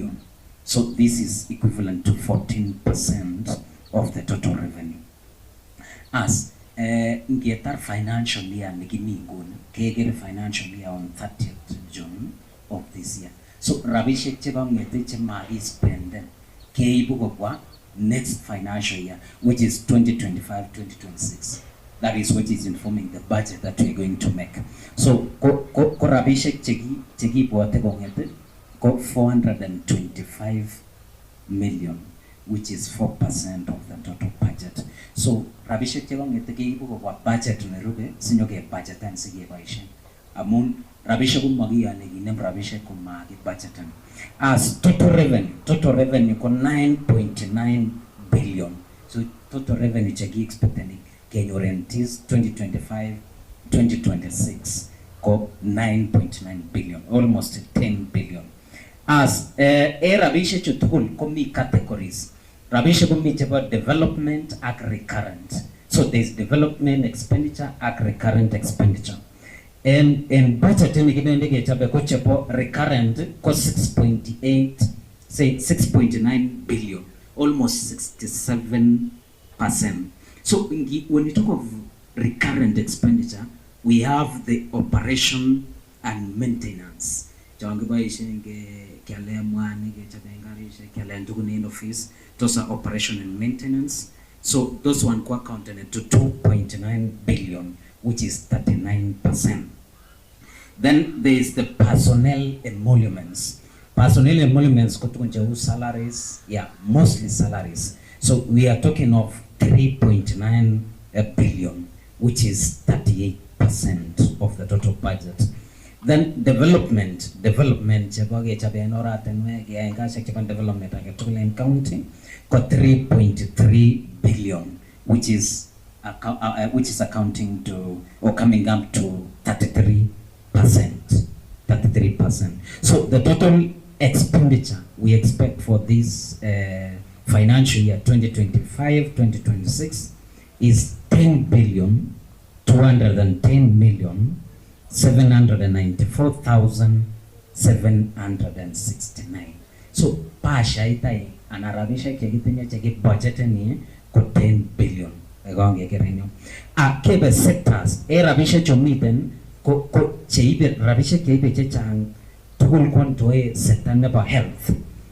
billion. So this is equivalent to 14% of the total revenue. As ngetar financial year nikiminguni, kegere financial year on 30th June of this year. So rabishek cheba ngete chema is spenden keibu kwa next financial year, which is 2025-2026. That is what is informing the budget that we are going to make. So ko rabishek chegi boate ngete ko 425 million, which is 4% of the total budget. So rabishek cheba ngete keibu kwa budget nerube sinyoge budget and sige baishen. Amun rabishek kumagi aneginem rabishek kumagi budget. As total revenue ko 9.9 billion. So total revenue chegi expecting Kenya rentis 2025-2026 ko 9.9 billion, almost 10 billion. As rabishe chutukul komi categories. Rabishe komi cheba development ag recurrent. So there's development expenditure ag recurrent expenditure. And budget ni kidende ke chabe ko chepo recurrent ko 6.9 billion, almost 67%. So when we talk of recurrent expenditure, we have the operation and maintenance. Those are operation and maintenance. So those one co accounted to 2.9 billion, which is 39%. Then there is the personnel emoluments. Personnel emoluments kotunja salaries, mostly salaries. So we are talking of 3.9 billion, which is 38% of the total budget. Then development development county got 3.3 billion, which is accounting to or coming up to 33%. So the total expenditure we expect for this financial year 2025-2026 is 10,210,794,769. So pasha itai anarabisha kegitenya cheki budget ni ko 10 billion. Egonge kerenyo. Kebe sectors rabisha chomiten ko cheibe rabisha keibe chechang tukul kontoe sector nebo health.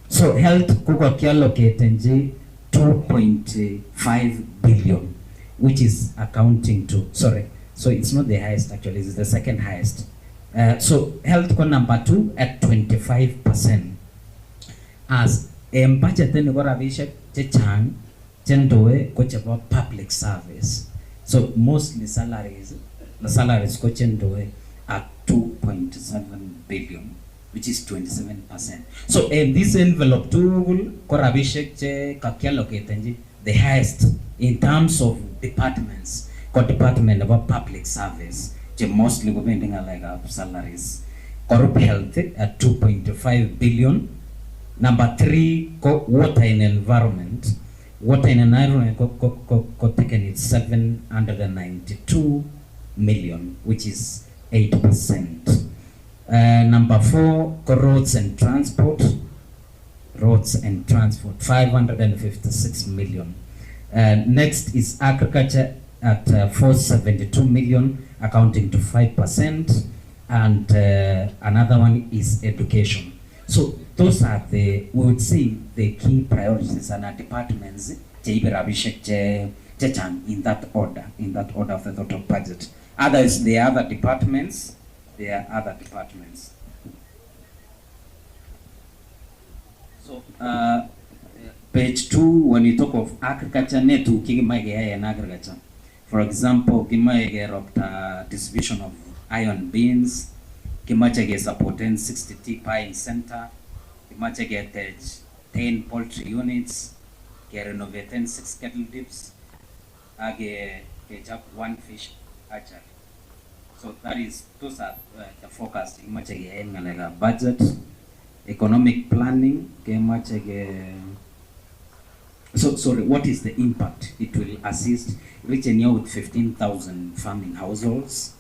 So health kuko kiallocated 2.5 billion, which is accounting to, so it's not the highest actually, it's the second highest. So health ko number 2 at 25%. As budget ni ko rabishek chechang chendoe ko chebo public service. So mostly salaries ko chendoe at 2.7 billion, which is 27%. So in this envelope tool korabishek che kakiallocated the highest in terms of departments. Department of public service, che mostly depending on like salaries. Corrupt health at 2.5 billion. Number 3, water and environment. Water and environment taken it 792 million, which is 8%. Number 4, roads and transport. Roads and transport, 556 million. Next is agriculture at 472 million, accounting to 5%. And another one is education. So those are we would see the key priorities and our departments in that order of the total budget. Others, there are other departments. So page 2, when you talk of agriculture, netu kigimage and agriculture. For example, kimage of distribution of iron beans, kimage supporting 60 TPI in center, kimage 10 poultry units, renovating 6 cattle dips, age up 1 fish hatchery. So those are the focus. Kimage budget, economic planning, what is the impact? It will assist reaching out with 15,000 farming households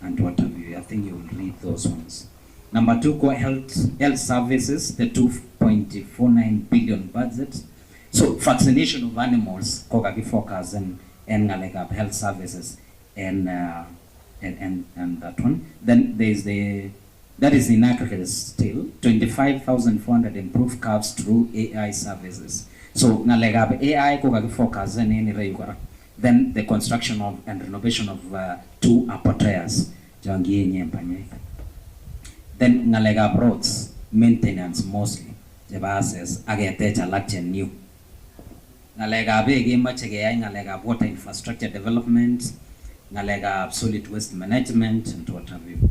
and what have you. I think you will read those ones. Number 2 ko health services, the 2.49 billion budget. So vaccination of animals ko kaki focus and like health services and that one. Then there is that is in aggregate still 25,400 improved calves through AI services. So ngalega AI ko kaki focus and any regular. Then the construction of and renovation of 2 appropriations. Then ngalega roads maintenance mostly. Jabases agatecha latin new. Ngalega big much again ngalega water infrastructure development, ngalega solid waste management and what have you.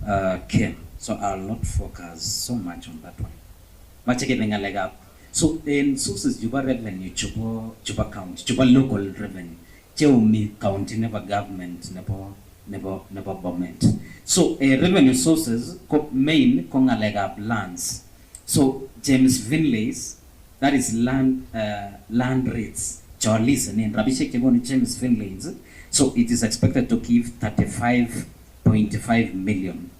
Okay, so I'll not focus so much on that one. Much again ngalega. So in sources juba revenue, juba county, juba local revenue. Cheumi county never government, never Bomet. So revenue sources main kongalega lands. So James Finlay's, that is land rates. Charlie's name Rabishek James Finlay's. So it is expected to give 35.5 million.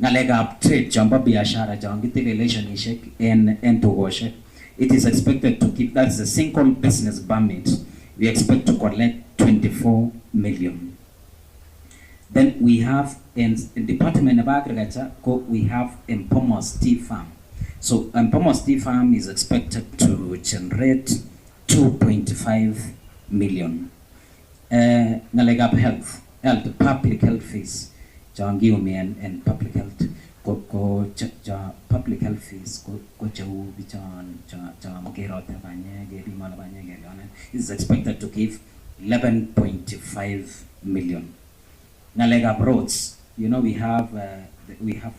Ngalega trade jamba biashara jangiti relationship and to worship. It is expected to keep, that's a single business permit. We expect to collect 24 million. Then we have in Department of Agriculture, we have Empomos Tea Farm. So Empomos Tea Farm is expected to generate 2.5 million. Nalegap health, public health fees, Jangiumi and public health. Public health fees is expected to give 11.5 million. Nalega roads, you know, we have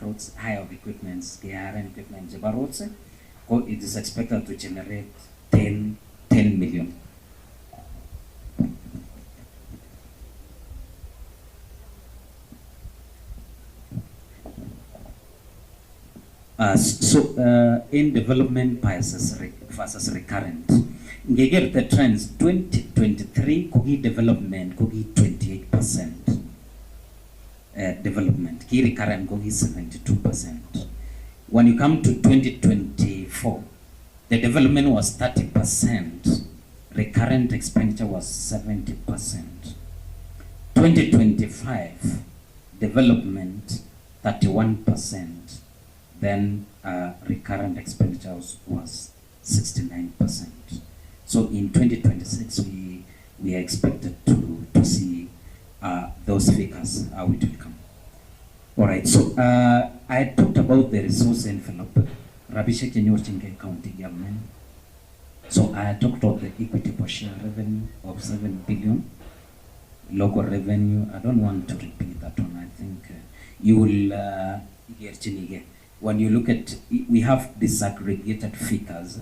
roads, higher equipment, KRN equipment, Jaba roads. It is expected to generate 10 million. In development versus recurrent, we get the trends. 2023 Kogi development Kogi 28%. Development key recurrent Kogi 72%. When you come to 2024, the development was 30%. Recurrent expenditure was 70%. 2025 development 31%. Then recurrent expenditures was 69%. So in 2026, we are expected to see those figures, how it will come. All right, so I talked about the resource envelope, Rabishek Nyorchinke County Government. So I talked about the equity per share revenue of 7 billion, local revenue. I don't want to repeat that one. I think you will get when you look at, we have disaggregated figures,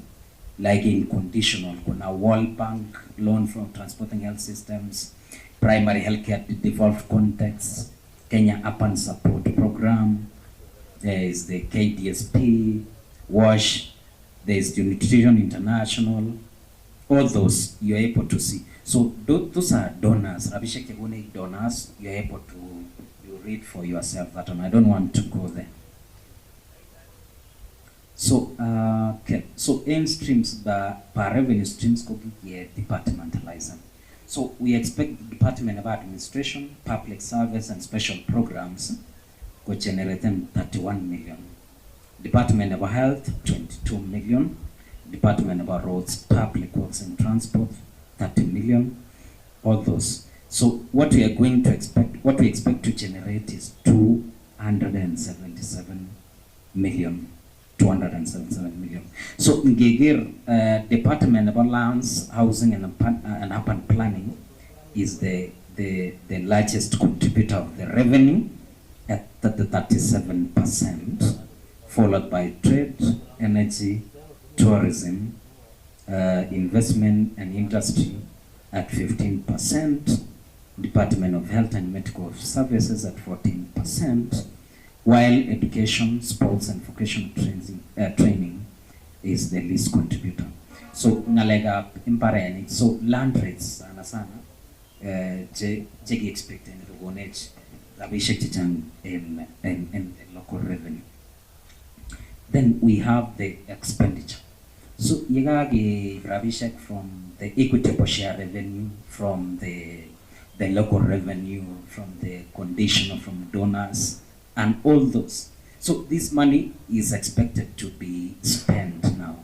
like in conditional, kuna World Bank loan from transporting health systems, primary healthcare devolved context, Kenya Urban Support Program, there is the KDSP, WASH, there is the Nutrition International, all those you're able to see. So those are donors, Rabishek Yagune donors, you're able to read for yourself that one. I don't want to go there. So, okay. So, end streams, per revenue streams could be departmentalized. So, we expect the Department of Administration, Public Service, and Special Programs could generate 31 million. Department of Health, 22 million. Department of Roads, Public Works and Transport, 30 million. All those. So, what we are going to expect, what we expect to generate is 277 million. 277 million. So Ngegir Department of Lands, Housing and Urban Planning is the largest contributor of the revenue at the 37%, followed by trade, energy, tourism, investment and industry at 15%, Department of Health and Medical Services at 14%, while education, sports and vocational training is the least contributor. So ngalega impareni, so land rates sana jegi expect in the rabishek chechang in the local revenue. Then we have the expenditure. So yegagi rabishek from the equitable share revenue, from the local revenue, from the conditional, from donors, and all those. So this money is expected to be spent now.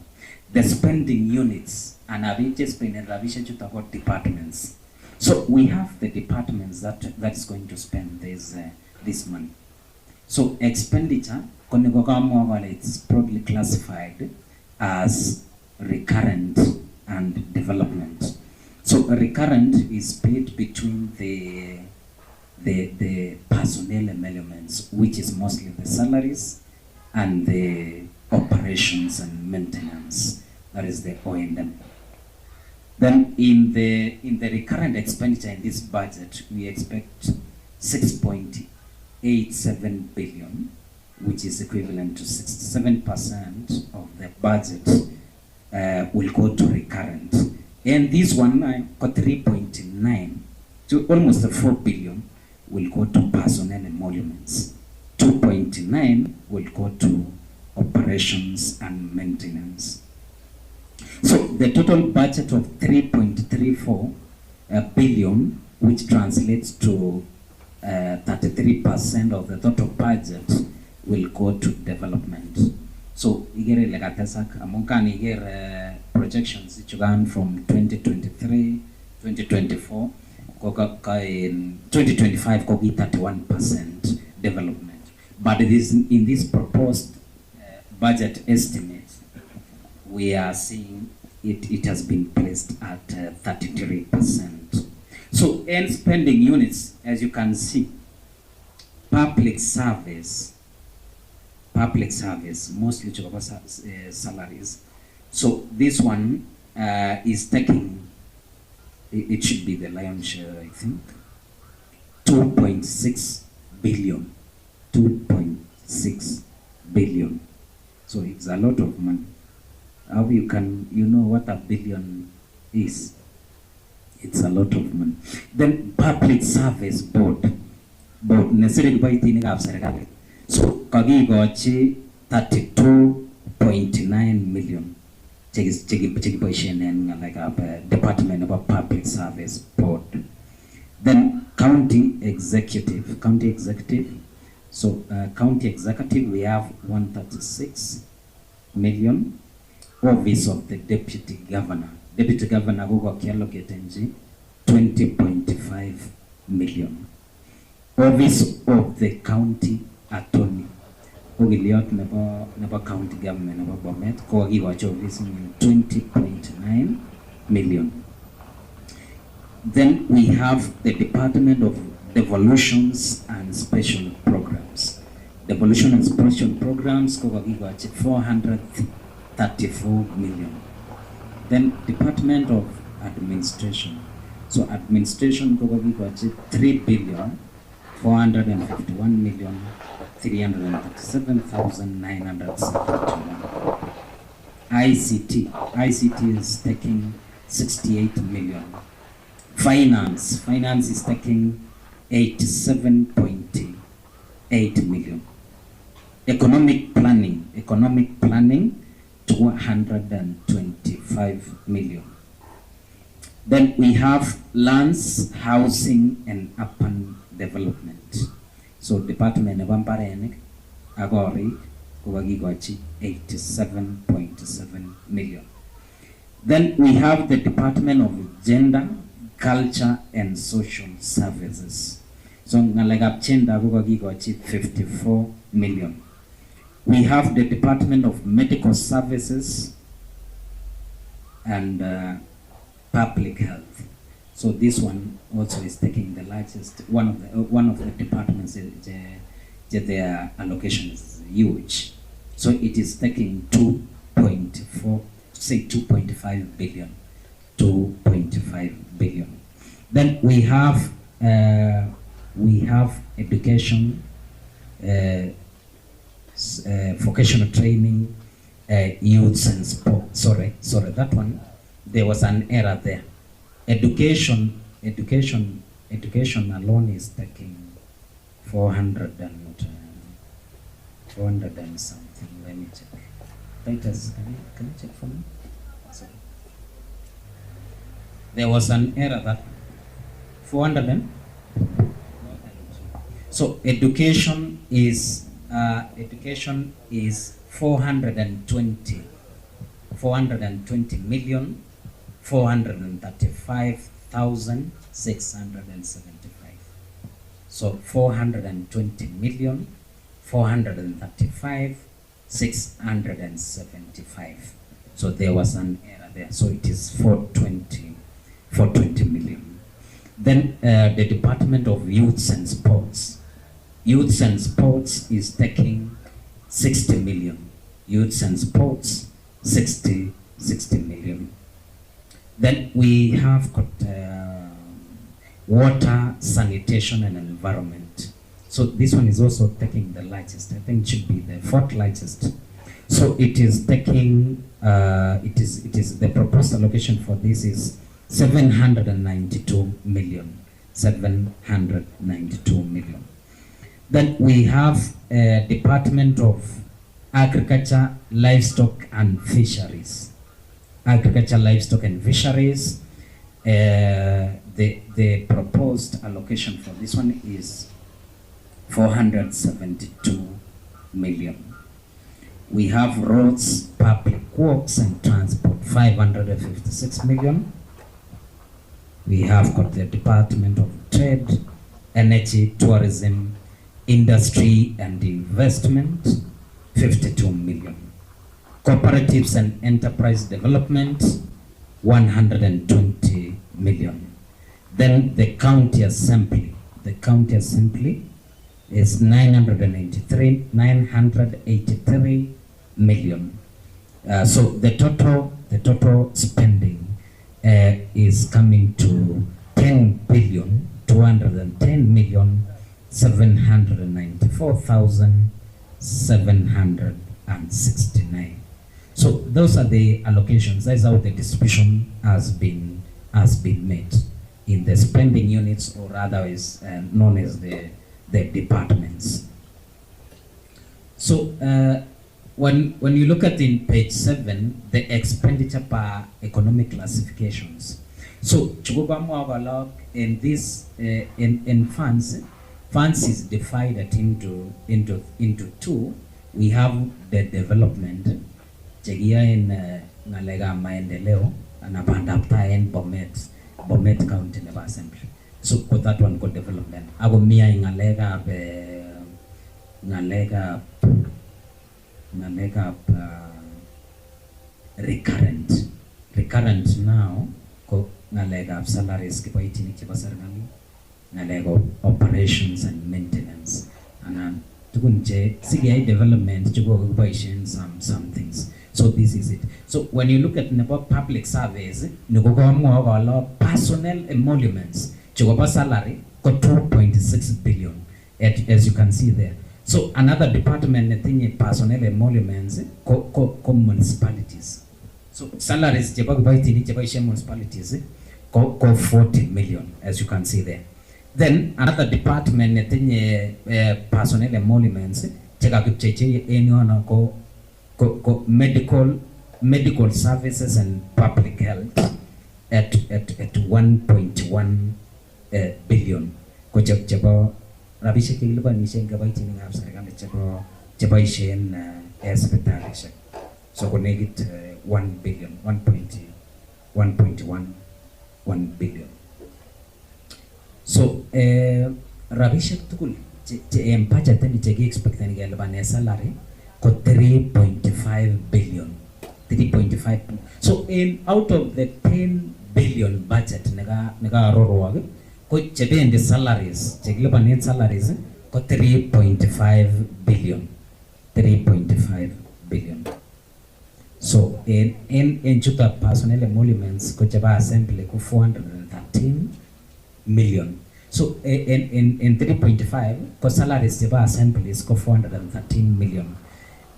The spending units, and I've just been in Ravisha to talk about departments. So we have the departments that's going to spend this money. So expenditure, it's probably classified as recurrent and development. So recurrent is split between the personnel elements, which is mostly the salaries, and the operations and maintenance, that is the O&M. Then in the recurrent expenditure in this budget, we expect 6.87 billion, which is equivalent to 67% of the budget will go to recurrent. And this one got 3.9 to almost 4 billion will go to personnel emoluments. 2.9 will go to operations and maintenance. So the total budget of 3.34 billion, which translates to 33% of the total budget, will go to development. So igere legatesak amonkan igere projections which run from 2023, 2024, in 2025 kogi 31% development. But in this proposed budget estimate, we are seeing it has been placed at 33%. So end spending units, as you can see, public service, mostly salaries. So this one is taking, it should be the lion's share, I think, 2.6 billion. 2.6 billion. So it's a lot of money. How you know what a billion is? It's a lot of money. Then public service board necessarily by thinking of serikali. So kagi gochi 32.9 million. Cheki position and like a department of a public service board. Then county executive. So county executive, we have 136 million. Office of the deputy governor. Deputy governor who got allocated 20.5 million. Office of the county attorney. Ogiliot never county government never Bomet. Kogi watch office 20.9 million. Then we have the Department of Devolutions and Special Programs. Devolution and Special Programs Kogi watch 434 million. Then Department of Administration. So administration Kogi watch 3 billion 451 million 337,971. ICT is taking 68 million. Finance is taking 87.8 million. Economic planning 225 million. Then we have lands, housing, and urban development. So Department of Amparenik, Agori, Kuwagigochi, 87.7 million. Then we have the Department of Gender, Culture, and Social Services. So Ngalagap Chenda Kuwagigochi, 54 million. We have the Department of Medical Services and Public Health. So this one also is taking the largest, one of the departments, their allocation is huge. So it is taking 2.5 billion. 2.5 billion. Then we have education, vocational training, youths and sport. Sorry, that one, there was an error there. Education alone is taking 400 and something. Let me check. Titus, can you check for me? Sorry. There was an error that 400 and so education is 420 million 435,675. So 420 million 435,675. So there was an error there. So it is 420 million. Then the Department of Youths and Sports. Youths and Sports is taking 60 million. Youths and Sports, 60 million. Then we have got water, sanitation and environment. So this one is also taking the largest. I think it should be the fourth largest. So it is taking, it is the proposed allocation for this is 792 million. 792 million. Then we have Department of Agriculture, Livestock and Fisheries. Agriculture, Livestock and Fisheries. The proposed allocation for this one is 472 million. We have Roads, Public Works and Transport, 556 million. We have got the Department of Trade, Energy, Tourism, Industry and Investment, 52 million. Cooperatives and Enterprise Development, 120 million. Then the County Assembly. The County Assembly is 983 million. So the total spending is coming to 10,210,794,769. So those are the allocations. That's how the distribution has been made in the spending units, or rather is known as the departments. So when you look at in page 7, the expenditure per economic classifications. So in this in funds is divided into two. We have the development chegia in ngalega maendeleo na bandapta in Bomet County Never Assembly. So for that one called development. Ago mia ngalega recurrent now ko ngalega salaries kipa itini kipa serikali, ngalega operations and maintenance, and tukunje CGI development to go operation some things. So this is it. So when you look at public surveys, personnel emoluments to salary got 2.6 billion, as you can see there. So another department thing personnel emoluments co municipalities. So salaries municipalities go 40 million, as you can see there. Then another department thing personnel emoluments medical services and public health at 1.1 billion. Ko jabo rabishe kiliba ni shenga baiti ni ngab serikali jabo ishen hospitalisha. So ko negit 1 billion, 1.1 billion. So rabishe tukul empacha tani cheki expect ni galbane salary ko 3.5 billion. 3.5. So out of the 10 billion budget nega roro ko chebe the salaries chekile panet salaries ko 3.5 billion. 3.5 billion. So in chuta personnel emoluments ko cheba assembly ko 413 million. So in 3.5 ko salaries cheba assemblies ko 413 million.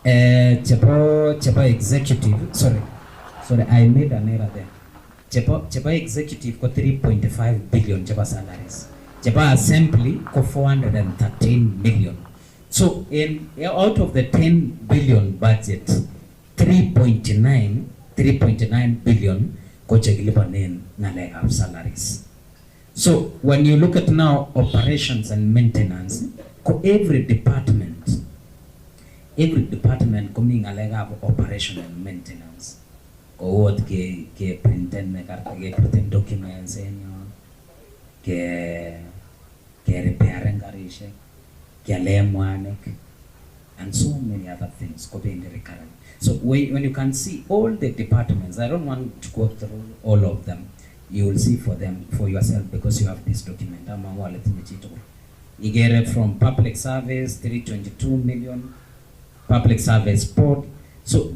Chepa executive, sorry, I made an error there. Chepa executive got 3.5 billion chepa salaries. cheba assembly ko 413 million. So in out of the 10 billion budget, 3.9 billion ko chekilipanen ng'alek of salaries. So when you look at now operations and maintenance, ko every department kumi ng'alek of operation and maintenance. Ko what ke printen documents ke repairing garishek, ke lemwanik, and so many other things ko being recurrent. So when you can see all the departments, I don't want to go through all of them. You will see for them for yourself because you have this document. You get it from public service, 322 million, public service board. So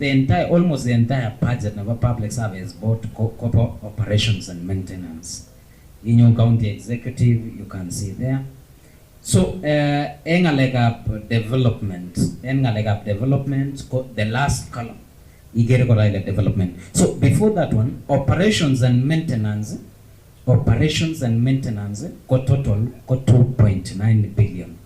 almost the entire budget of a public service board cover operations and maintenance. In your county executive, you can see there. So, development, the last column, you get development. So before that one, operations and maintenance, ko total ko 2.9 billion.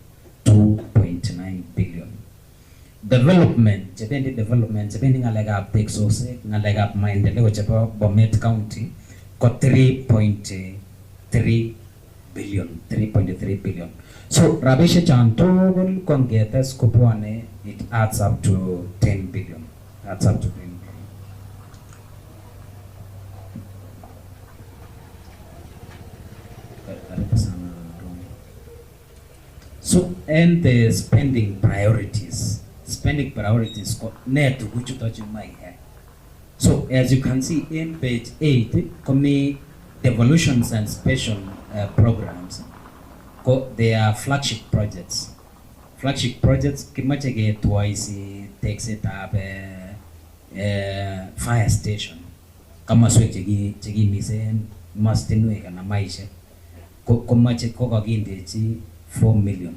Development, ngalega Texas, ngalega maendeleo chapa Bomet County, ko 3.3 billion. So Rabisha Chantogol Congetas Kupone, it adds up to 10 billion. Adds up to 10 billion. So, and the spending priorities net which touch in my head. So as you can see in page 8, commit devolutions and special programs. They are flagship projects. Kimachege twice takes it up fire station. Kama chegi mise mastinwe kana maisha. Komache kokaginde 4 million.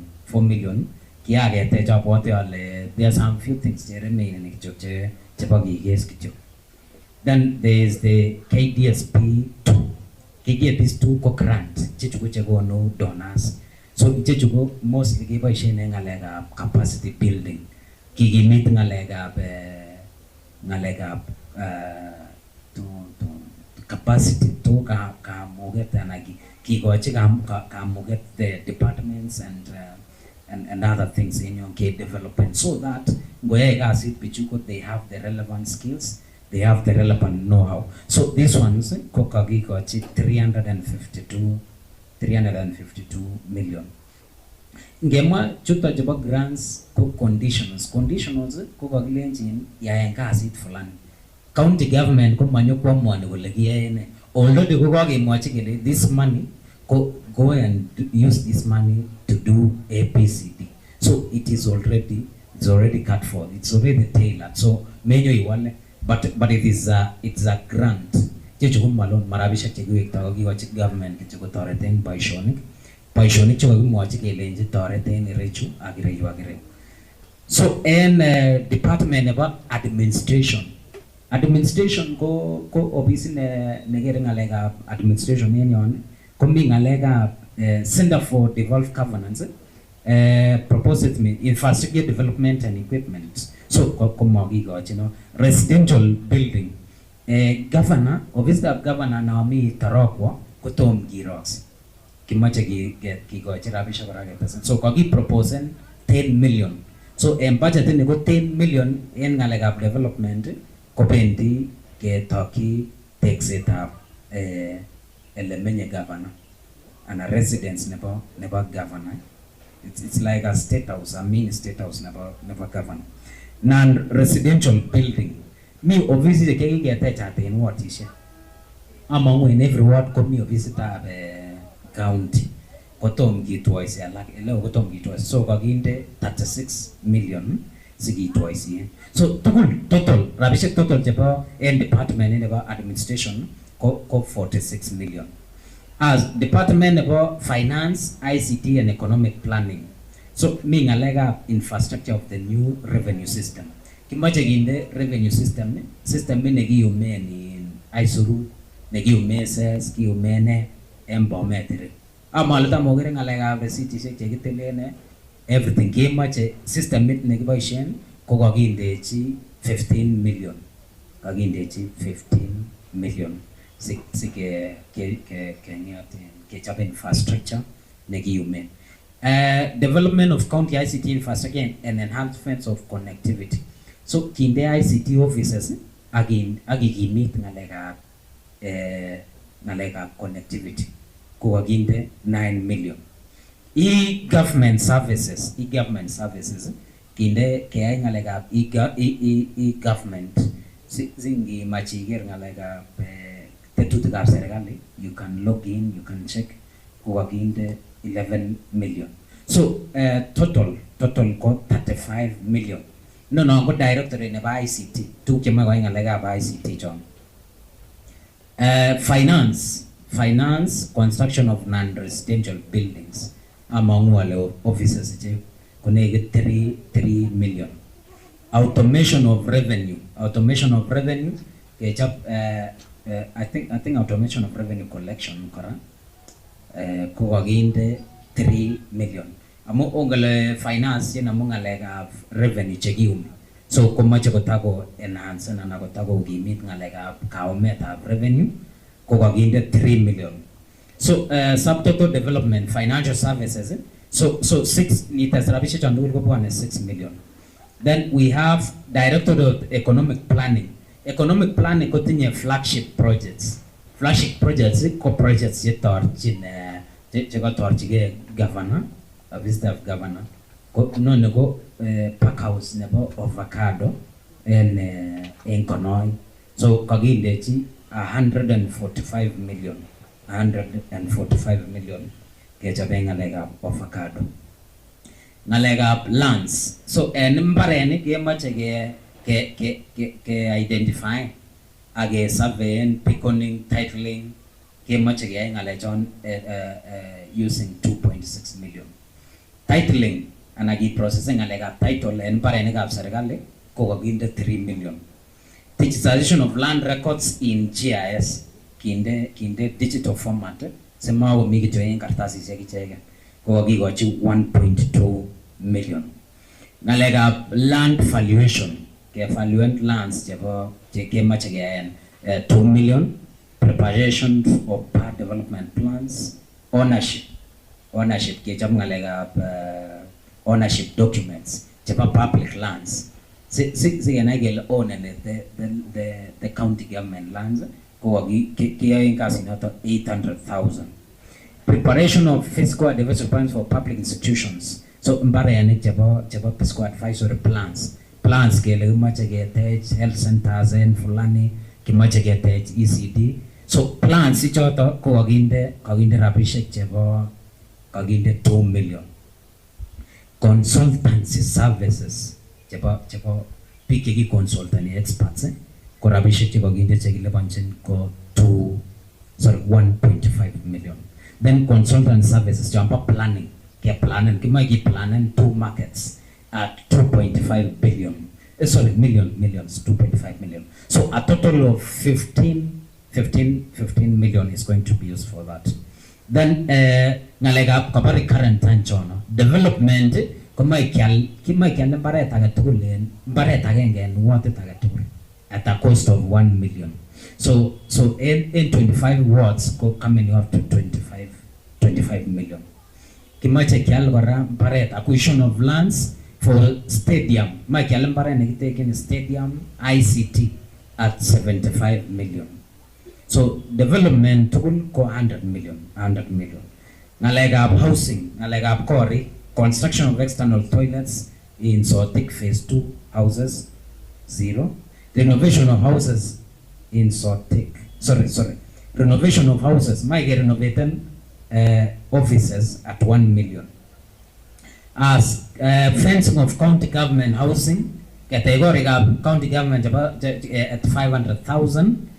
Kiage te chapote ale. There's some few things that remain in the chapagi. Then there is the KDSP 2. KDSP 2 ko grant. Chichukuche go no donors. So chichuko mostly give a shane ngalega capacity building. Kigi meet ngalega to capacity to ka moget anagi. Kigo chika ka moget the departments and other things in your development, so that they have the relevant skills, they have the relevant know-how. So these ones, Kokagi got 352 million. Ngema chuta jaba grants conditions Kokagi engine ya engasi fulani. County government ko manyo kwa mwani walegiene. Although the Kokagi mwachikele this money go and use this money to do ABCD. So it is already cut for. It's already tailored. So menyo iwale, but it's a grant. Jechukum malon marabisha chegu ektagogi wachik government kichuko toreten paishonic chuko gumwachi kelenji toreten irechu agire. So in department about administration ko obisi negere ngalega administration yenyon coming ngalega Center for Devolved Governance proposed me infrastructure development and equipment. So residential building. Governor, obviously governor Naomi Tarokwa kutom girox. Kimache kigochi rabisha barage person. So kagi proposing 10 million. So budget ni go 10 million in ngalega development kopendi ke toki takes it up elemenye governor and a residence never governor. It's like a state house, a mini state house never governor. Non-residential building. Me obviously the kegi get attached in what is among in every ward come me visit county. Kotom gi twice like kotom gi twice. So kaginde 36 million sigi twice. So total rabishek total japa and department in administration ko 46 million. As department about finance, ICT and economic planning. So meaning a lega infrastructure of the new revenue system. Kimache ginde revenue system me negi umeni in Aisuru, negi umeses, ki umene, Bomet. amalta mogere ngalekab receipt chekitelen everything kemache systemit nekiboishen ko kakindechi 15 million kakindechi 15 million sike kechob infrastructure nekiyumen. Development of county ICT infrastructure and enhancements of connectivity. So kinde ICT offices akikimit ngalekab connectivity ko kakinde 9 million. E-government services kinde keyai ngalekab e-government zingi machiger ngalekab tetutikab serikali, you can log in, you can check ko kakinde 11 million. So total ko 35 million. No go directory nebo ICT tu kema kwa ngalekab ICT chon. Finance construction of non-residential buildings among wale offices je kunege 3 million. Automation of revenue kechap I think automation of revenue collection kora ko kakinde 3 million. Amo ongale finance yana mungalega revenue chegium. So komache kotako enhance na kotako gimit ngalega kaumet of revenue ko kakinde 3 million. So subtotal development financial services so 6 liters rabisha chandu ko 6 million. Then we have director of economic planning ko tinye flagship projects ko projects yetorchin chekotorchige governor visitor of governor ko go pack house nebo avocado en Konoi. So kagindechi 145 million kechabe ngalekab avocado. Ngalekab lands, so mbareni kemache ke identify age surveying, pickoning, titling kemache ke ngalechon using 2.6 million. Titling anagi processing ngalekab title en mbarenikab serikali ko kakinde 3 million. Digitalization of land records in GIS kinde digital format semawo migito en kartasi chekichege ko kakikochi 1.2 million. Ngalekab land valuation ke evaluate lands kemache ke 2 million. Preparation of part development plans. Ownership kechap ngalekab ownership documents chapa public lands. Sigenagel own the county government lands ko kiyain kasi nato 800,000. Preparation of fiscal advisory plans for public institutions. So mbarani chapa fiscal advisory plans kele kimache ketech health centers en fulani, kimache ketech ECD. So plans ichoto ko kakinde rabishek kakinde 2 million. Consultancy services chebo PKG consultant experts ko rabishek kakinde chekilipanchin ko 1.5 million. Then consultant services jamba planning kimaki planen 2 markets at 2.5 billion. Millions 2.5 million. So a total of 15 million is going to be used for that. Then ngalega kapari current tanchono development kimai kyal bare tagatulen bare tagengen what tagatul at a cost of 1 million. So in 25 wards coming up to 25 million. Kimache kyal bara bare acquisition of lands for stadium. My kyal bare nekiteken stadium ICT at 75 million. So development tool ko 100 million. Nalegab housing, nalegab quarry, construction of external toilets in Sotik phase 2 houses 0. Renovation of houses in Sotik. Renovation of houses. My renovated offices at 1 million. As fencing of county government housing, category of county government at 500,000.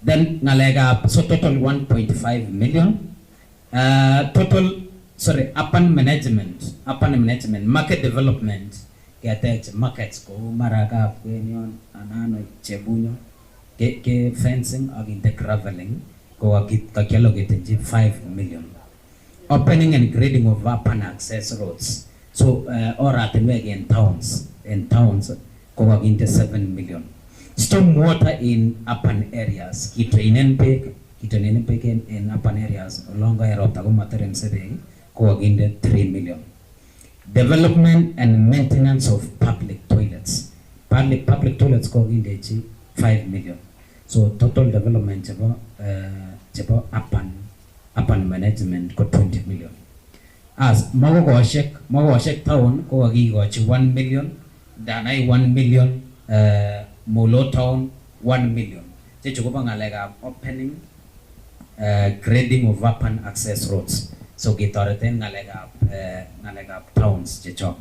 Then nalega so total 1.5 million. Upon management, market development, get markets ko maraga kwenyon anano chebunyo ke fencing agin the graveling ko agit kakyalo get 5 million. Opening and grading of urban access roads. So oratinwek in towns kokakinde 7 million. Stormwater in urban areas. Kitrainen big in urban areas. Longer erota ko material sebeng kokakinde 3 million. Development and maintenance of public toilets. Public toilets kokakinde 5 million. So total development chebo urban management ko 20 million. As Magoshek town kokakikochi 1 million, Danai 1 million, Molo town 1 million. Chechu ko ngalekab opening grading of urban access roads. So gitoreten ngalekab towns checho.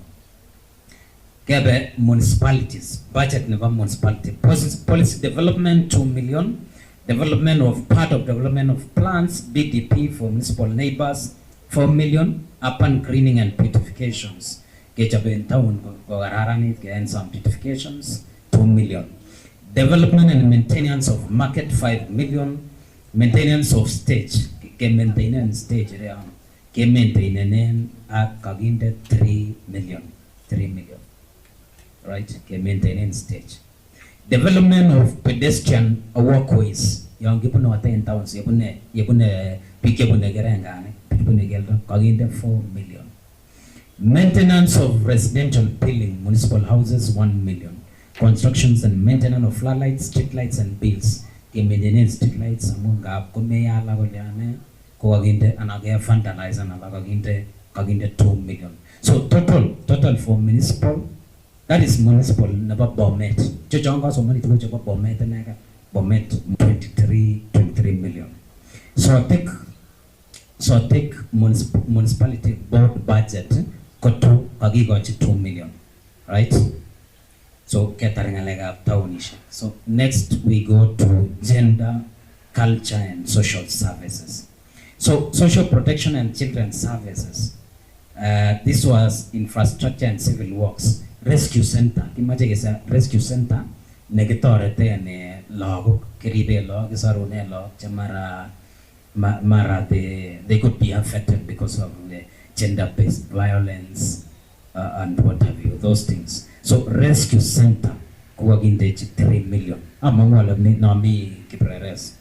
Kebe municipalities, budget never municipality. Policy development 2 million. Development of part of development of plants, BDP for municipal neighbors, 4 million. Urban cleaning and beautifications. Kechabe in town Gogararani and some beautifications, 2 million. Development and maintenance of market, 5 million. Maintenance of stage, maintenance stage, maintenance at Kaginde 3 million. 3 million. Right? Maintenance stage. Development of pedestrian walkways. Young people know in towns, Yabune, Pikabune Gerangane, Pikabune Geldo, Kaginde 4 million. Maintenance of residential building, municipal houses, 1 million. Constructions and maintenance of floodlights, street lights, and bills. Maintenance street lights, Amunga, Kumeya, Lagoliane, Kaginde, and Agaya Fantalize, and Kaginde 2 million. So total for municipal. That is municipal, never Bomet. Chonga so many to go to Bomet and Bomet 23 million. So take municipality board budget koto kagigochi 2 million. Right? So ketaringalega townish. So next we go to gender, culture and social services. So social protection and children's services. This was infrastructure and civil works. Rescue center, kimache kesa rescue center negitorete ne log kiribe log sarune log chamara mara they could be affected because of the gender-based violence and what have you, those things. So rescue center kuwaginde 3 million. Among all of me nami kipreres.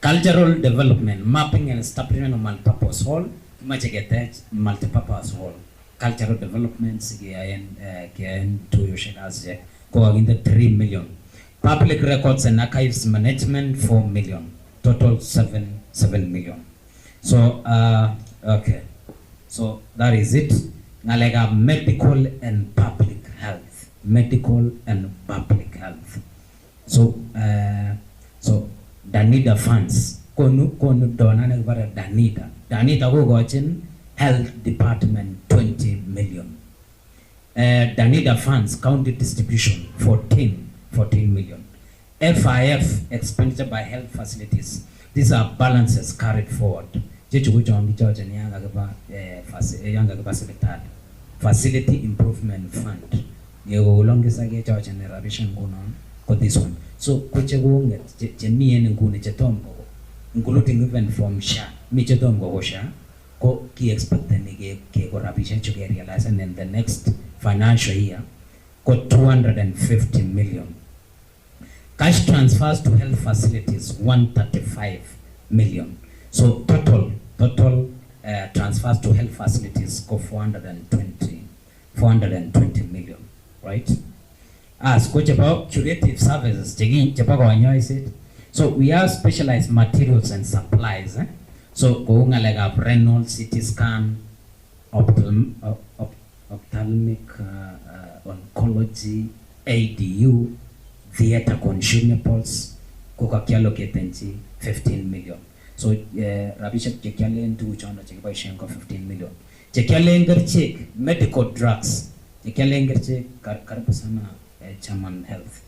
Cultural development, mapping and establishment of multipurpose hall, kimache kete multipurpose hall. Cultural developments again to Yoshina's going in the 3 million. Public records and archives management 4 million. Total 7 million. So okay. So that is it. Nalega medical and public health. Medical and public health. So Danida funds. Konu donane bara Danida. Danida go gochin Health Department 20 million. Danida funds, county distribution 14 million. FIF expenditure by health facilities. These are balances carried forward. Facility Improvement Fund. This one. So including even from SHA, ki expect ke corruption to get realized, and in the next financial year got 250 million. Cash transfers to health facilities 135 million. So total transfers to health facilities go 420 million, right? As coach about curative services, so we have specialized materials and supplies. So going like a renal, CT scan, ophthalmic, oncology, ADU, theater consumables, Coca-Cola locatency 15 million. So Rabishak Chekialen to China check by Shenko 15 million. Chekialenga check medical drugs. Chekialenga check Karpasana Chaman Health.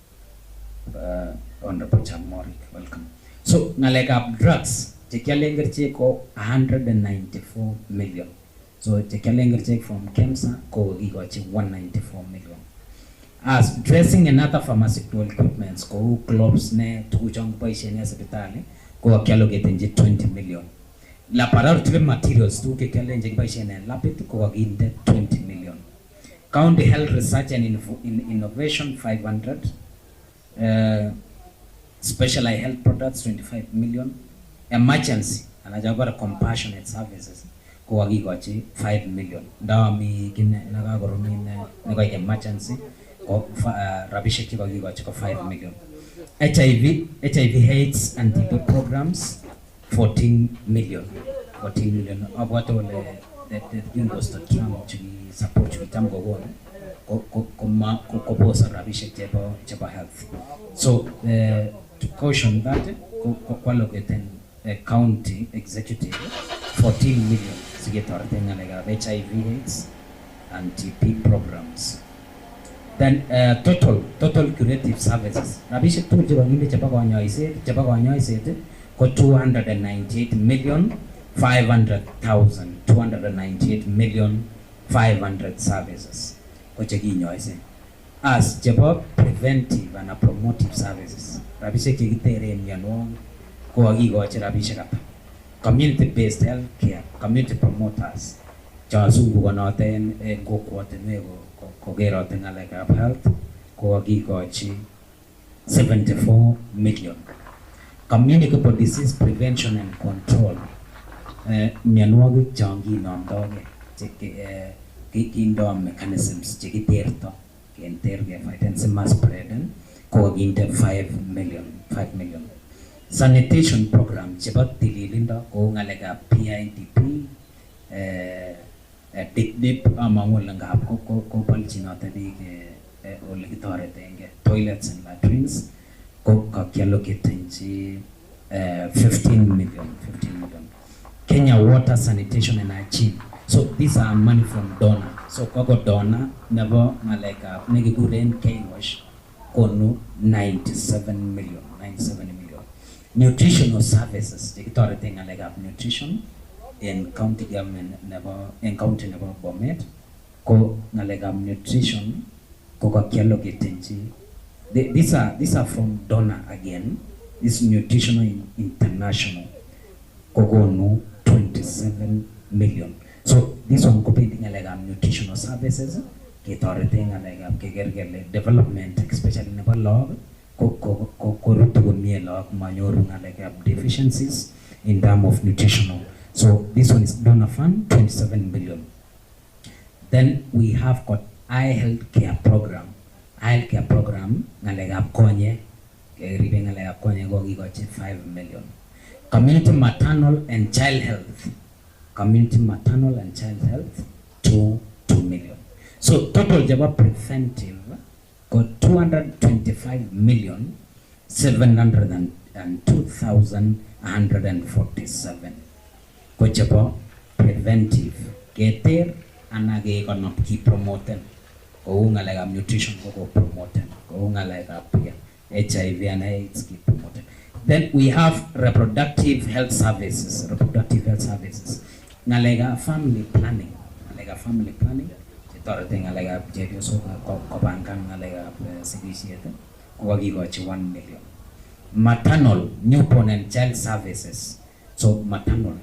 Honorable Chamorik, welcome. So Nalega drugs. Chekialenga check 194 million. So Chekialenga check from Kemsa ko gigochi 194 million. As dressing and other pharmaceutical equipments ko gloves ne tukuchong pa isenya hospitali ko akiallocated 20 million. laboratory materials to ke kelen je kiboisien en labit ko kakinde 20 million. County Health Research and Innovation 500, Specialized Health Products 25 million, Emergency anajabara Compassionate Services ko kakikochi 5 million. Ndawa mi kine nakakoromin neko emergency ko rabishek chekakikochi ko 5 million. HIV AIDS and TB programs 14 million. 14 million. Abwate ole the Windows to Trump to support to tam go ko bosa rabishek chebo health. So to caution that ko allocate county executive 14 million to get everything like HIV AIDS and TB programs. Then total curative services. Rabishek tu chebo nginde chebo konyoiset ko 298 million 500,000 298 million 500 services ko chekinyoisen. As chebo preventive and promotive services rabishek chekitere mionwogik ko kakikochi rabishek ata. Community based health care, community promoters chasungukanoten en kokwotinwek kokerote ngalekab health ko kakikochi 74 million. Communicable disease prevention and control, mionwogik chon kinomdoge kindo mechanisms chekiterto kenter kefighten simas spreaden ko kakinde 5 million. Sanitation program chebo tililindo ko ngalekab PIDP dip amangu langab ko bolchinote biik ole kitoretenge toilets and latrines ko kakiallocatenchi 15 million. Kenya Water Sanitation and Hygiene. So these are money from donor. So koko donor never ngaleka negiguren K-Wash konu 97 million. Nutritional services chekitorete ngalekab nutrition in county government never in county never Bomet ko ngalekab nutrition ko kakiallocatenchi. These are from donor again. This nutritional international kogonu 27 million. So this one competing like nutritional services, ketoreteng like kegergele development, especially in the law, like deficiencies in terms of nutritional. So this one is donor fund 27 million. Then we have got eye health care program. Eye care program ngalekab konye ribe ngalekab konye ko kikochi 5 million. Community maternal and child health 2 million. So total jaba preventive got 225 million 702,147 ko jaba preventive keter anage kono ki promoten ko ngalekab nutrition ko promoten ko ngalekab HIV and AIDS ki promoten. Then we have reproductive health services. Ngalega family planning. Chitorete ngalega jedio so kobankan ngalega sigisiete. Kuwagikochi 1 million. Maternal, newborn and child services. So maternal,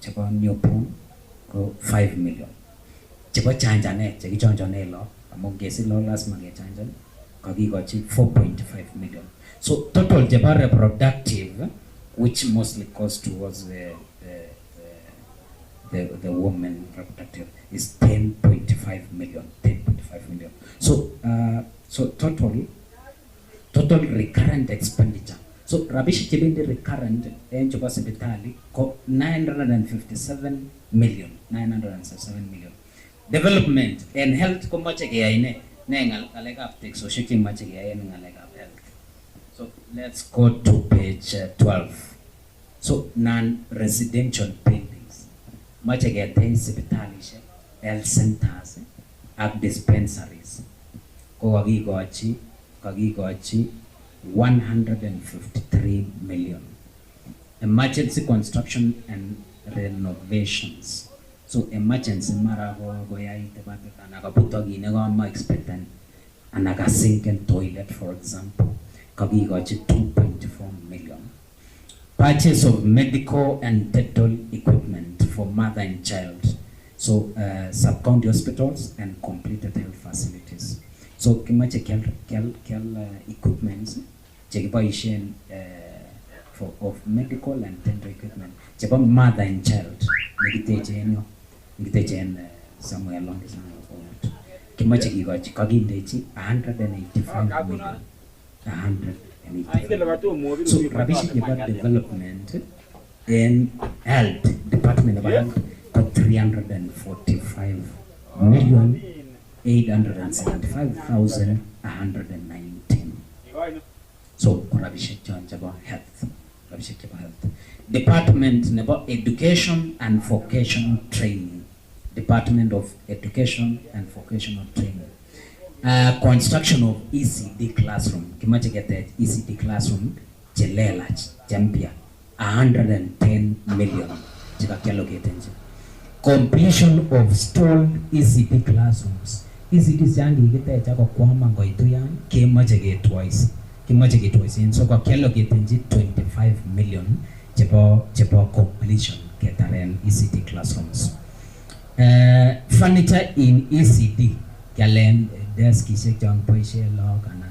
chapa newborn ko 5 million. Chapa chanjane, chanjane lo. Amongesi lo last mage chanjane. Kagikochi 4.5 million. So total jaba reproductive, which mostly goes towards the woman reproductive, is 10.5 million. So total recurrent expenditure. So Rabish Chibindi recurrent en Juba Sibitali ko 957 million. Development and health ko machege aine nengal alega uptake so shaking machege aine ngalega health. So let's go to page 12. So non-residential buildings. Machege ten sibitali health centers and dispensaries. Ko kagigochi 153 million. Emergency construction and renovations. So emergency mara go ya itebate kana kaputo gine go ma expectant anaka sink and toilet for example kagigochi 2.4 million. Purchase of medical and dental equipment for mother and child. So sub-county hospitals and completed health facilities. So kimache kial equipments chekiboishen for of medical and dental equipment chebo mother and child nekiteche en somewhere along this line. Kimache kikochi kakindechi 185 million. 185. So rabishek about development in health, Department of Health, for 345 million 875,119. So rabishek about health. Department about education and vocational training. Department of Education and Vocational Training. Construction of ECD classroom. Kimache gete ECD classroom Jelelach Jambia 110 million. Completion of stalled ECD classrooms. ECD zangi gete chako kwama ngoituyan kimache get twice. So kwa kialo gete 25 million chepo completion getaren ECD classrooms. Furniture in ECD kalen desk isek jang poishe log and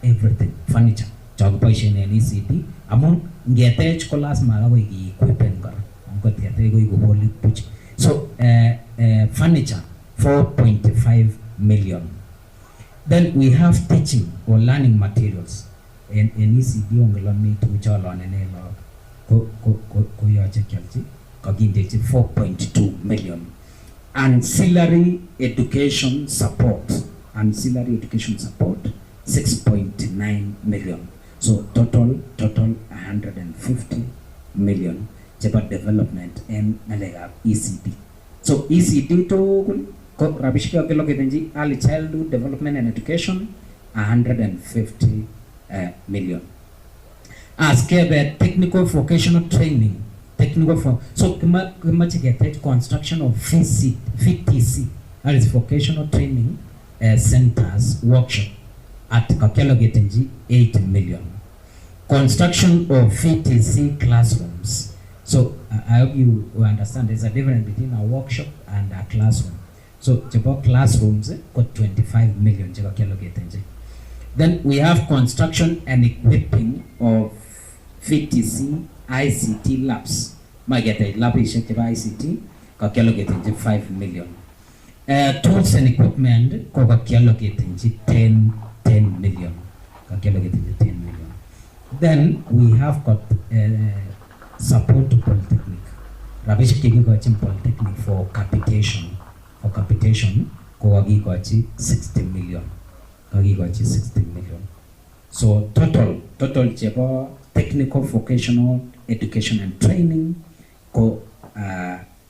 everything furniture jang poishe in ECD among ngetech class malawi equipment kar amko tiate go igoboli puch. So furniture 4.5 million. Then we have teaching or learning materials in ECD ongelami to which all on an log ko yache kyalchi kagindechi 4.2 million. Ancillary education support 6.9 million. So total 150 million about development and ECD. So ECD to rabishika keloketenji early childhood development and education 150 million. As care technical vocational training. So much get construction of VTC, that is vocational training centers workshop at Kakelo Getenji 8 million. Construction of VTC classrooms. So I hope you understand there's a difference between a workshop and a classroom. So about classrooms got 25 million. Then we have construction and equipping of VTC ICT labs. My get a lab is ICT, Kakelo getting 5 million. Tools and equipment, Kakelo getting 10 million. Kakelo getting 10 million. Then we have got support to polytechnic. Ravish Kigi got polytechnic for capitation. For capitation, Kogagi got 60 million. Kagi got 60 million. So total Jeba technical vocational education and training go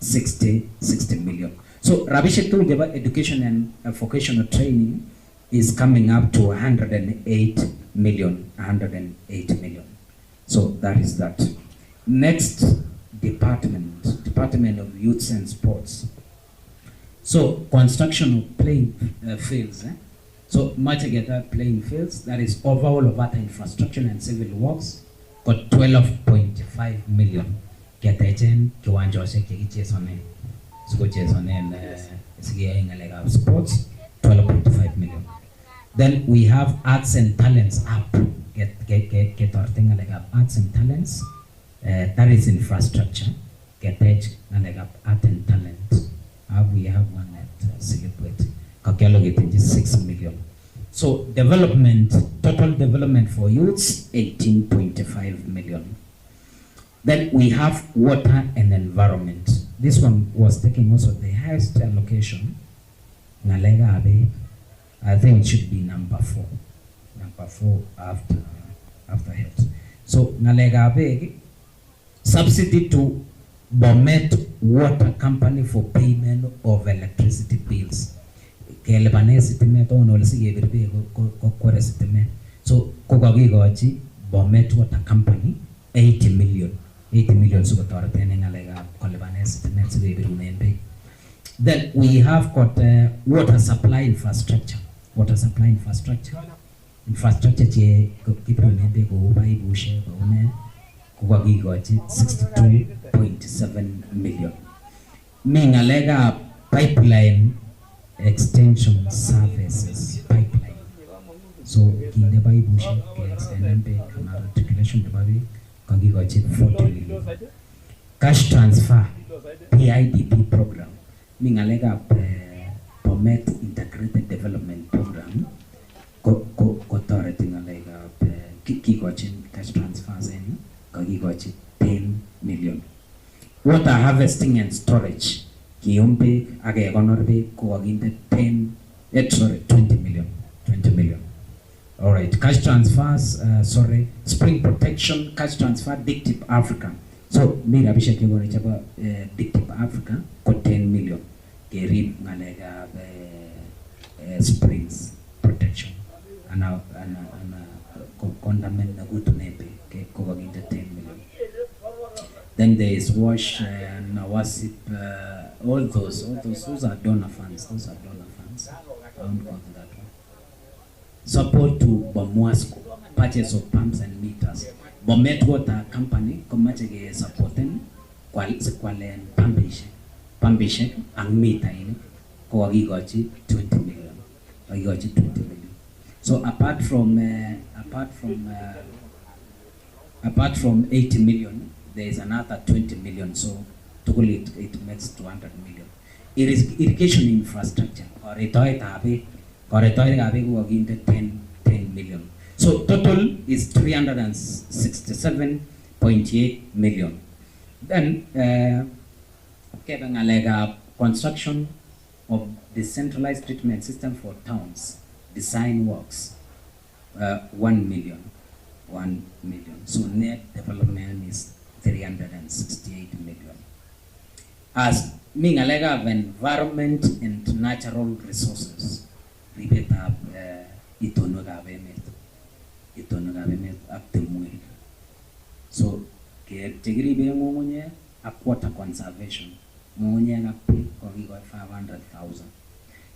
60 million. So Rabishetu Jeba education and vocational training is coming up to 108 million. So that is that. Next Department of Youth and Sports. So construction of playing fields. So much together playing fields, that is overall of water infrastructure and civil works, got 12.5 million. Ketachen kiwanja sheke ichesone. So chesone and sige sports 12.5 million. Then we have arts and talents app. Get arts and talents. That is infrastructure. Ketech and art and talent. We have one at Celebrate. Kakelo getting 6 million. So development, total development for youths, 18.5 million. Then we have water and environment. This one was taking also the highest allocation. Nalega Abe, I think it should be number 4. Number 4 after health. So Nalega Abe, subsidy to Bomet Water Company for payment of electricity bills. So Kogagigochi, Bomet Water Company, 80 million. 80 million Then we have got water supply infrastructure. Water supply infrastructure. Infrastructure kokakikochi 62.7 million. Mi ngalekab pipeline extension services pipeline. So kinde paipushek ke extenden beek and articulation nebo beek kakikochi 40 million. Cash transfer PIDP program. Mi ngalekab Bomet integrated development program kotoreti ngalekab kikochin cash transfers en kakikochi 10 million. Water harvesting and storage kiyum beek ak kekonor beek kokakinde 20 million. Alright, cash transfers, spring protection, cash transfer, Dictip Africa. So, mi rabishek kekoni chebo Dictip Africa ko 10 million. Kerib ngalekab springs protection. Ana condament na gutunebe kokakinde 10 million. Then there is wash and wasip, all those are donor funds. I won't go to that one. Support to Bomuasco, purchase of pumps and meters. Bomet Water Company komache ke supporten kwalen pambishek ang meter ini ko kakikochi 20 million. So apart from 80 million, there is another 20 million. So totally it makes 200 million. It is irrigation infrastructure or retoy kokakinde 10 million. So total is 367.8 million. Then construction of decentralized treatment system for towns, design works, 1 million. So net development is 368 million. As mingalega of environment and natural resources, ribetab itonwekab emet ak temwek. So chekiribe ng'ung'unyek ak water conservation, ng'ung'unyek ak beek kokikoit 500,000.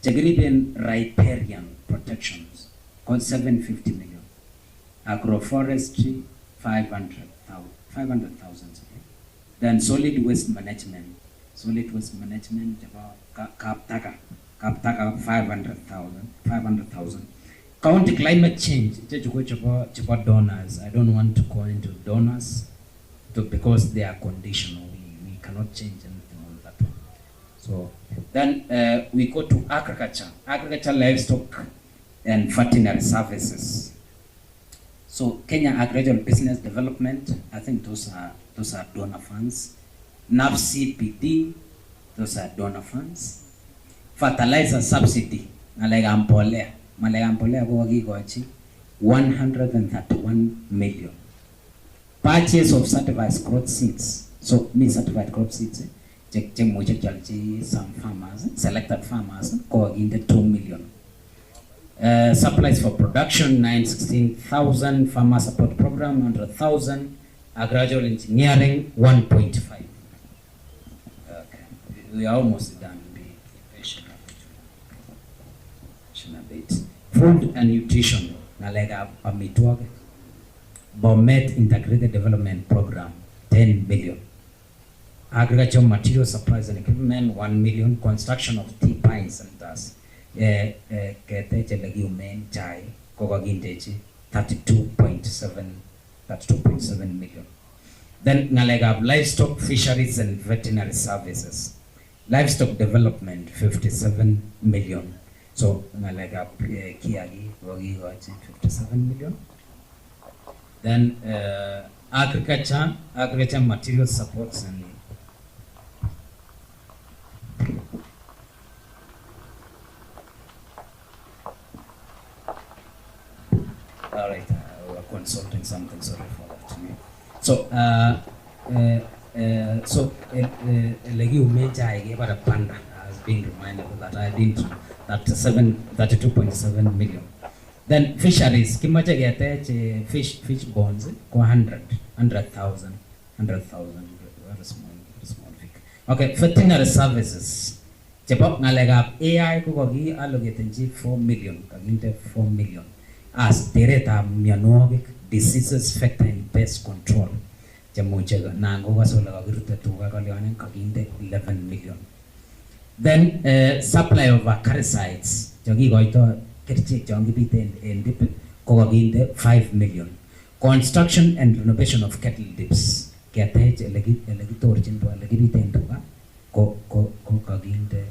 Chekiriben riparian protections ko 750 million. Agroforestry 500,000. Then solid waste management about Kaptaka 500,000. County climate change about donors. I don't want to go into donors because they are conditional. We cannot change anything on that one. So then we go to agriculture, livestock and veterinary services. So Kenya Agricultural Business Development, I think those are donor funds. NAFCPD, those are donor funds. Fertilizer subsidy, malega mbolea kwa kikochi 131 million. Purchase of certified crop seeds. So me certified crop seeds, check some farmers, selected farmers, kwa in the 2 million. Supplies for production 916,000, farmer support program 100,000, agricultural engineering 1.5. Okay, we are almost done. Be patient a bit. Food and nutrition, nalega amitwage. Bomet integrated development program 10 million. Agricultural material supplies and equipment 1 million. Construction of tea pine centers. Keteche legume chai kokakindechi 32.7 million. Then ngalega livestock, fisheries and veterinary services. Livestock development 57 million. So ngalega kiagi kokikochi 57 million. Then agriculture material supports and all right, we're consulting something. Sorry for that. So, legume chai para panda has been reminded that I didn't. That 32.7 million. Then fisheries, kimache gete fish bonds, 100,000. Very small figure. Okay, veterinary services. Chepok ngalega AI kukogi allocated 4 million. Kaginte 4 million. As tereta myanwogik, diseases, vector and pest control. chemuche nango kasole kakirute tuga kalyonen kakinde 11 million. Then supply of acaricides chakikoito kerichek chon kibite en dip ko kakinde 5 million. Construction and renovation of kettle dips ketech ele kitorchin tuga ele kibiten tuga ko kakinde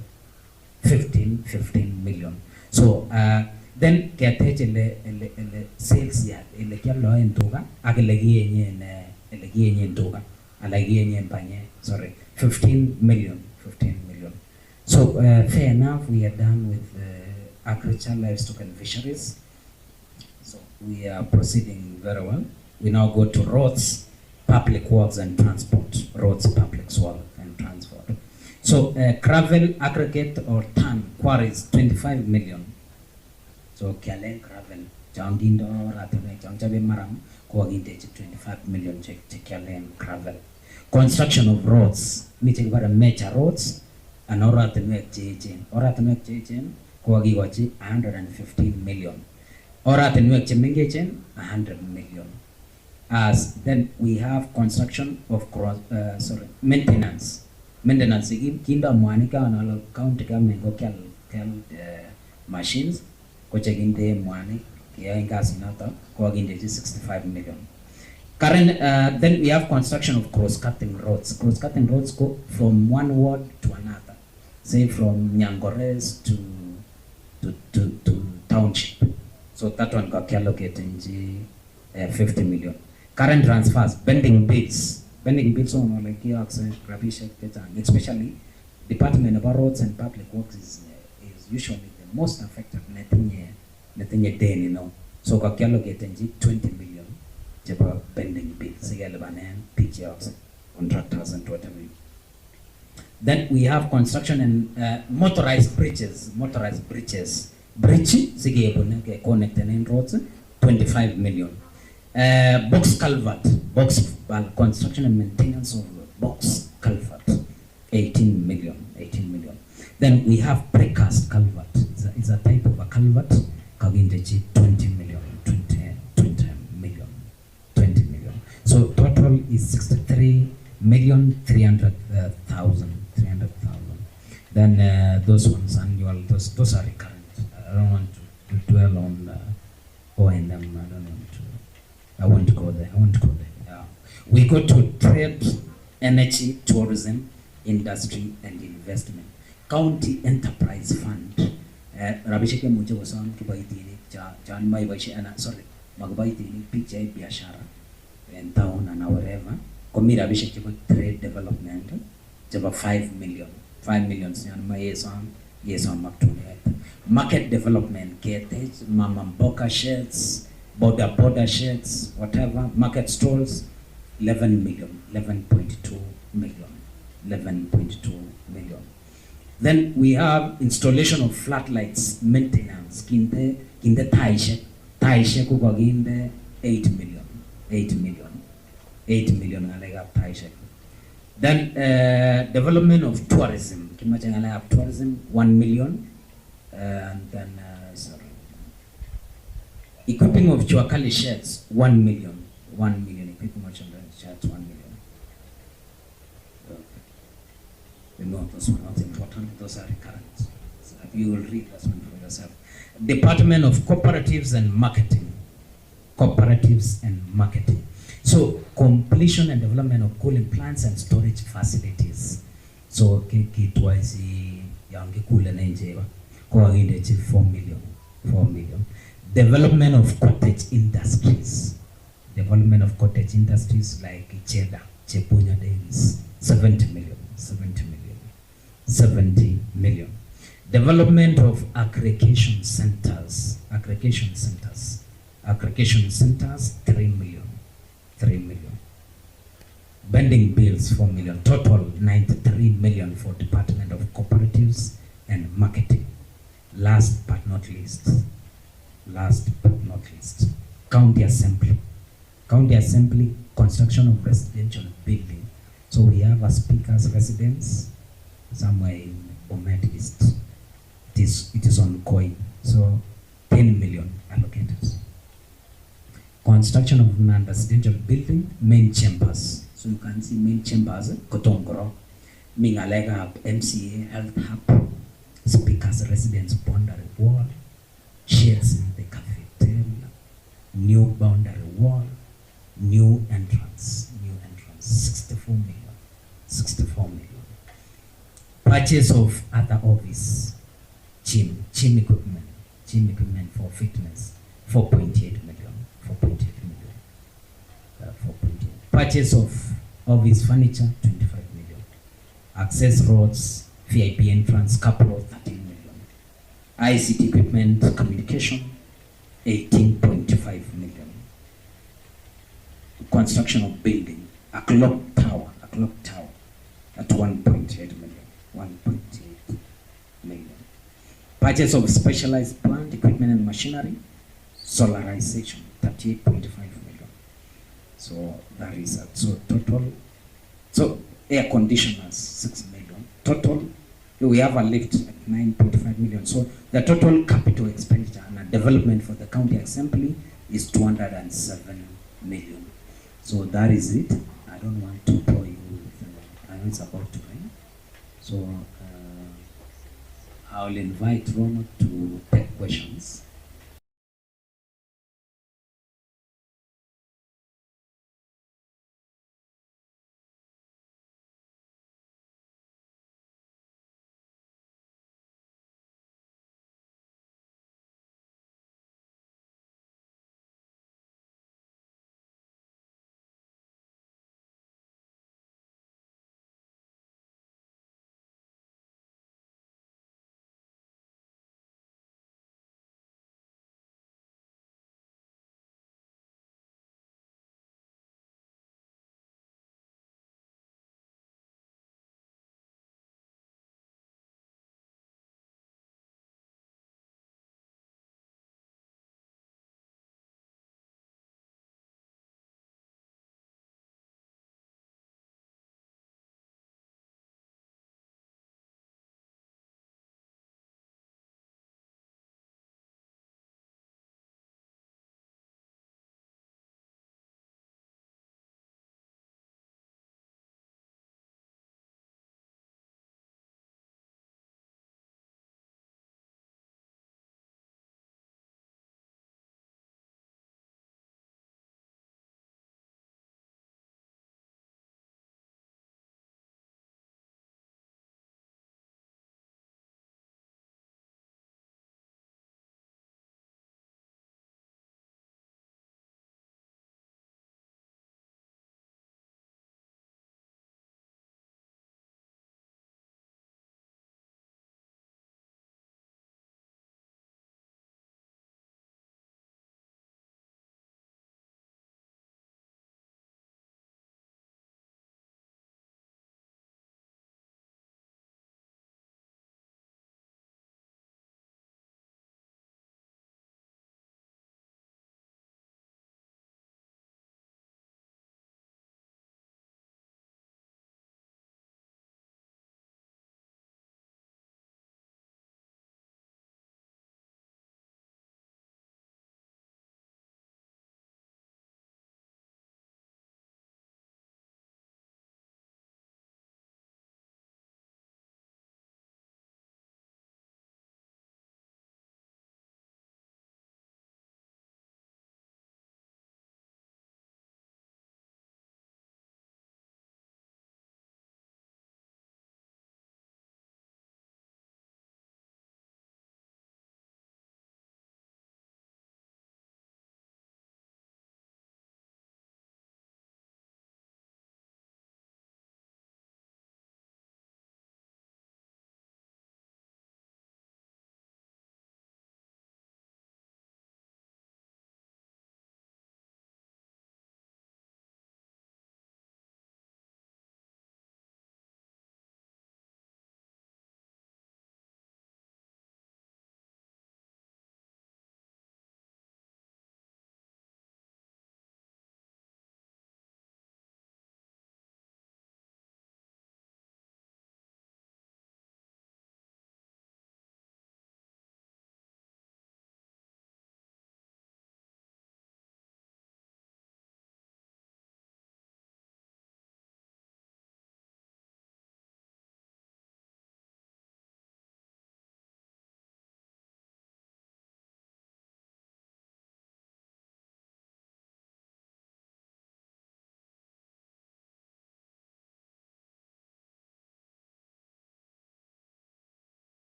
15 million. So then ketech ele sales yard ele kialdoen tuga ak ele kiyenyen tuga ala kiyenyen panye, sorry, 15 million. So fair enough, we are done with agriculture, livestock and fisheries. So we are proceeding very well. We now go to roads, public works and transport. Roads, public works and transport. So gravel, aggregate or ton quarries 25 million. So Kyalen gravel, Jangindo Ratane, Janjabe Maram, Kuaginte 25 million Kyalen gravel. Construction of roads, meeting about major roads, and Oratanwek Jejen, Kuagiwachi 115 million. Oratanwek Chemengechen 100 million. As then we have construction of maintenance. Maintenance kinda mwanika na county government go kel machines ko cheginde mwani kia ingasi nata ko aginde 65 million. Current then we have construction of cross-cutting roads. Cross-cutting roads go from one ward to another. Say from Nyangores to township. So that one got allocated in 50 million. Current transfers, bending bids on like especially Department of Roads and Public Works is usually the most affected netinye deni no. So got allocated 20 million jaba bending bids sigalabanen PGOs contractors and whatever. Then we have construction and motorized bridges. Bridge sigabune connected in roads 25 million. Box culvert, construction and maintenance of box culvert, 18 million. Then we have precast culvert. It's a type of a culvert. Kagindeji 20 million. So total is 63,300,000. Then those ones annual. Those are recurrent. I don't want to dwell on O&M. I won't go there. Yeah. We go to trade, energy, tourism, industry, and investment. County Enterprise Fund. Rabishike muje wasam kibaitini jan mai bashi ana sorry magbaitini picha biashara in town and wherever. Komi rabishike trade development jaba 5 million. 5 million yan mai yeson maktuni. Market development ketej mama mboka sheds. Border sheds, whatever, market stalls, 11.2 million. Then we have installation of floodlights, maintenance, kinde taishe kuko kinde 8 million ngalega taishe. Then development of tourism, kimache ngalega tourism 1 million, and then equipping of Chuakali sheds, 1 million. Equipping of sheds, 1 million. You know, those are not important, those are recurrent. So you will read that one for yourself. Department of Cooperatives and Marketing. So completion and development of cooling plants and storage facilities. So kitwaisi yangi kule nenjewa. Kwa ginde 4 million. Development of cottage industries like cheddar, chepunya dairies, 70 million. Development of aggregation centers, 3 million. Bending bills 4 million. Total 93 million for Department of Cooperatives and Marketing. Last but not least, County Assembly, construction of residential building. So we have a speaker's residence somewhere in Bomet East. It is on coin. So 10 million allocated. Construction of non-residential building, main chambers. So you can see main chambers, Kotongoro, Mingalega MCA, Health Hub, Speaker's Residence Boundary Wall, shares in the cafeteria, new boundary wall, new entrance, 64 million, 64 million. Purchase of other office, gym equipment for fitness, 4.8 million, 4.8 million, 4.8. Purchase of office furniture, 25 million. Access roads, VIP entrance, couple of 13 million. ICT equipment, communication, 18.5 million. Construction of building, a clock tower at 1.8 million. 1.8 million. Purchase of specialized plant, equipment and machinery, solarization, 38.5 million. So that is it. So total, so air conditioners, 6 million. Total, we have a lift at 9.5 million. So the total capital expenditure and development for the county assembly is 207 million. So that is it. I don't want to bore you with, I know it's about to rain. So I'll invite Ronald to take questions.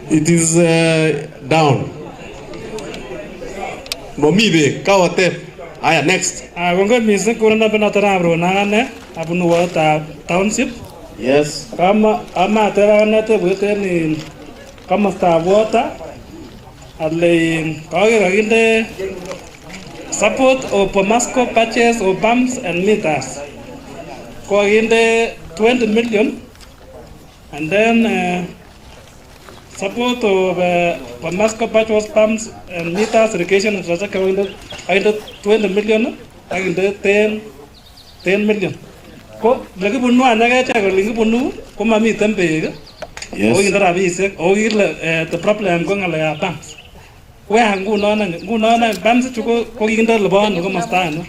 It is down. Momibe, kawate. Aya, next. Kongot mising kuranda penatara brunane abunu wata township. Yes. Kama atera nete within kama sta water. Alle kage kaginde support of Pomasco patches or pumps and meters. Kaginde 20 million. And then support of Pomasco patches, pumps and meters irrigation infrastructure kaginde 20 million. Kaginde 10 million. Ko lagi bunu anaga cha ko lagi bunu ko mami tempe. Yes. O indra bise o the problem ko ngala pumps. We nguno bams chuko ko ginda lebon ko mastano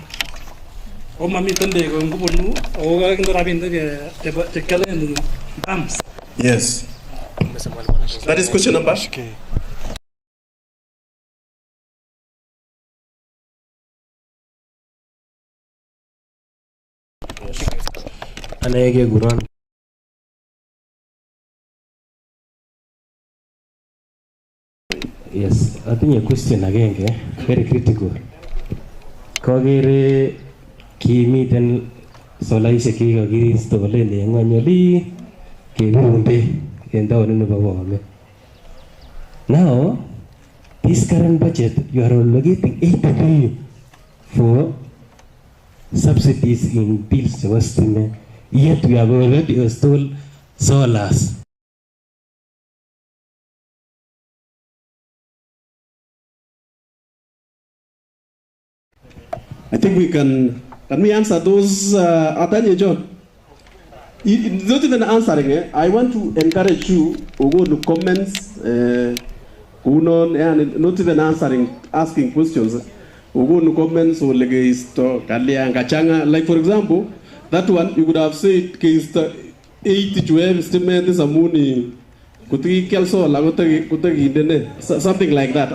o mami tende ko ngubunu o ga ginda rabinde ke kalen bams. Yes. That is question number. Anege guron. Yes, I think a question again, very critical. Kogere kimiten solaisiek chekikakiristo kole ng'ony oli kebirunde en taonit nebo Bomet. Now, this current budget, you are allocating 8 billion for subsidies in bills chebo stima, yet we have already installed solars. I think we can we answer those, Atanya John? Not even answering, I want to encourage you to go to comments, and not even answering, asking questions. Go to comments or like for example, that one you would have said case 8 to 12 estimate is a money, something like that.